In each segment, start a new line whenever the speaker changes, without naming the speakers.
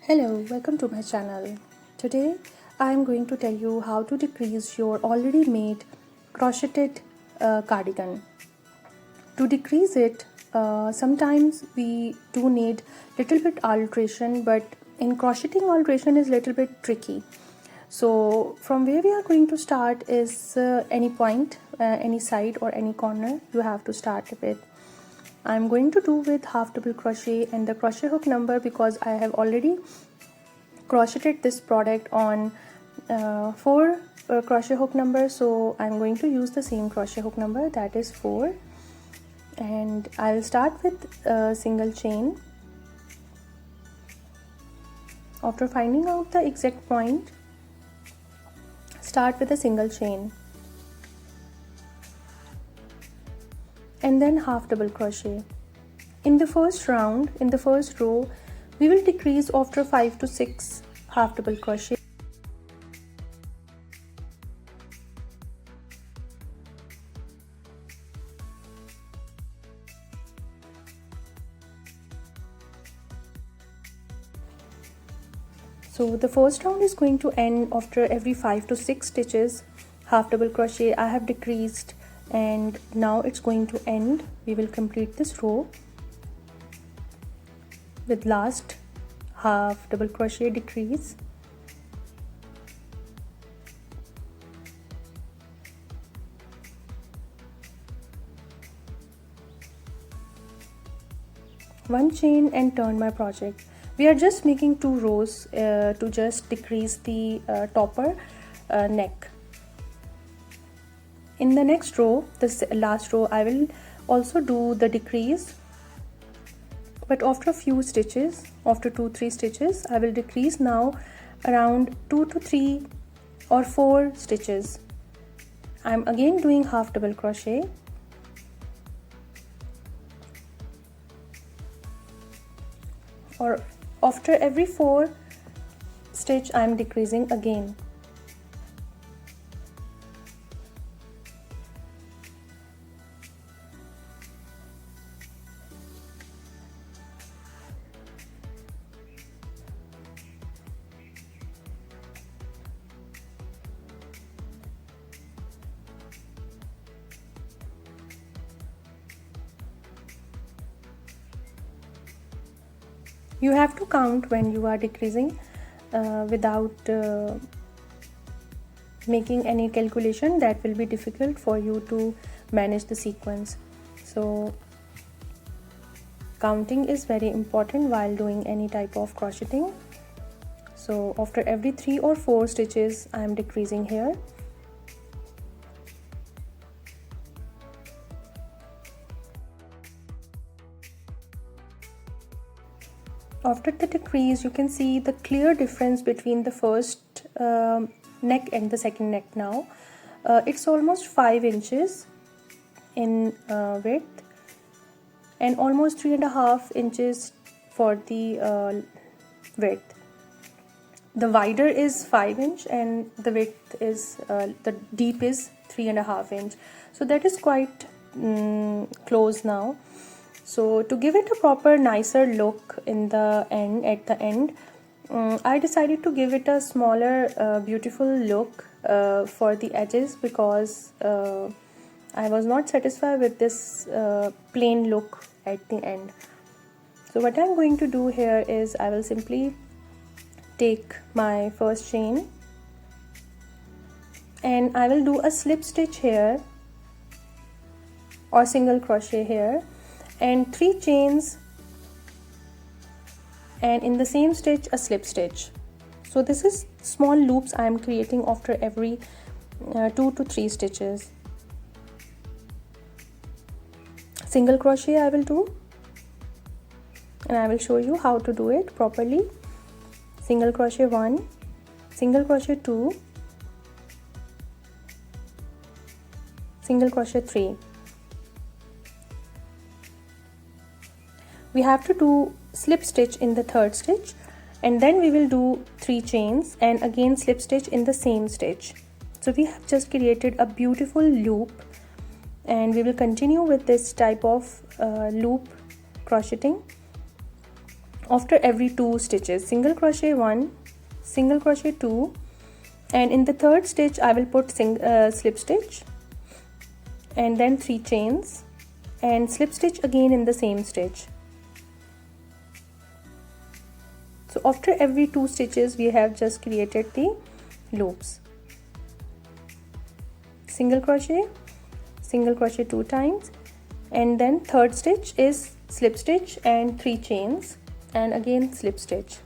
Hello, welcome to my channel. Today I am going to tell you how to decrease your already made crocheted cardigan. To decrease it, sometimes we do need little bit alteration, but in crocheting alteration is little bit tricky. So from where we are going to start is any point, any side or any corner you have to start with. I'm going to do with half double crochet and the crochet hook number because I have already crocheted this product on 4 crochet hook number, so I'm going to use the same crochet hook number, that is 4, and I'll start with a single chain. After finding out the exact point, start with a single chain and then half double crochet. In the first round, in the first row, we will decrease after 5 to 6 half double crochet. So the first round is going to end after every 5 to 6 stitches half double crochet I have decreased, and now it's going to end. We will complete this row with last half double crochet decrease. One chain and turn my project. We are just making 2 rows to just decrease the topper neck. In the next row, this last row, I will also do the decrease, but after a few stitches, after 2-3 stitches, I will decrease now around 2 to 3 or 4 stitches. I'm again doing half double crochet. Or after every 4 stitch, I'm decreasing again. You have to count when you are decreasing without making any calculation. That will be difficult for you to manage the sequence. So counting is very important while doing any type of crocheting. So after every 3 or 4 stitches, I am decreasing here. After the decrease, you can see the clear difference between the first neck and the second neck now. It's almost 5 inches in width and almost 3.5 inches for the width. The wider is 5 inch and the width is, the deep is 3.5 inch. So that is quite close now. So to give it a proper nicer look in the end, at the end, I decided to give it a smaller beautiful look for the edges because I was not satisfied with this plain look at the end. So what I'm going to do here is I will simply take my first chain and I will do a slip stitch here or single crochet here and 3 chains, and in the same stitch a slip stitch. So this is small loops I am creating after every 2 to 3 stitches. Single crochet I will do, and I will show you how to do it properly. Single crochet 1, single crochet 2, single crochet 3. We have to do slip stitch in the 3rd stitch, and then we will do 3 chains and again slip stitch in the same stitch. So we have just created a beautiful loop, and we will continue with this type of loop crocheting after every 2 stitches, single crochet 1, single crochet 2, and in the third stitch I will put slip stitch and then 3 chains and slip stitch again in the same stitch. So after every 2 stitches we have just created the loops. Single crochet 2 times, and then third stitch is slip stitch and 3 chains and again slip stitch.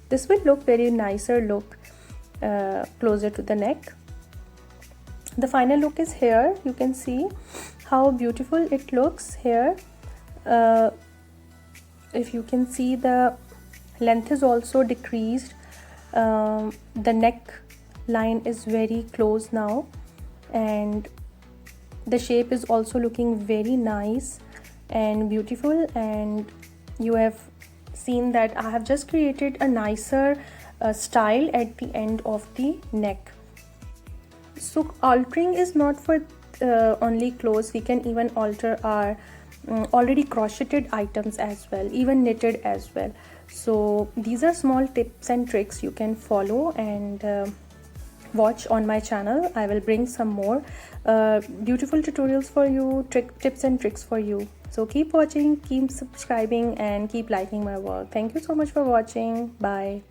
This will look very nicer look closer to the neck. The final look is here. You can see how beautiful it looks here. If you can see, the length is also decreased. The neck line is very close now, and the shape is also looking very nice and beautiful. And you have seen that I have just created a nicer style at the end of the neck. So altering is not for only clothes. We can even alter our already crocheted items as well, even knitted as well. So these are small tips and tricks you can follow and watch on my channel. I will bring some more beautiful tutorials for you, tips and tricks for you. So keep watching, keep subscribing, and keep liking my work. Thank you so much for watching. Bye.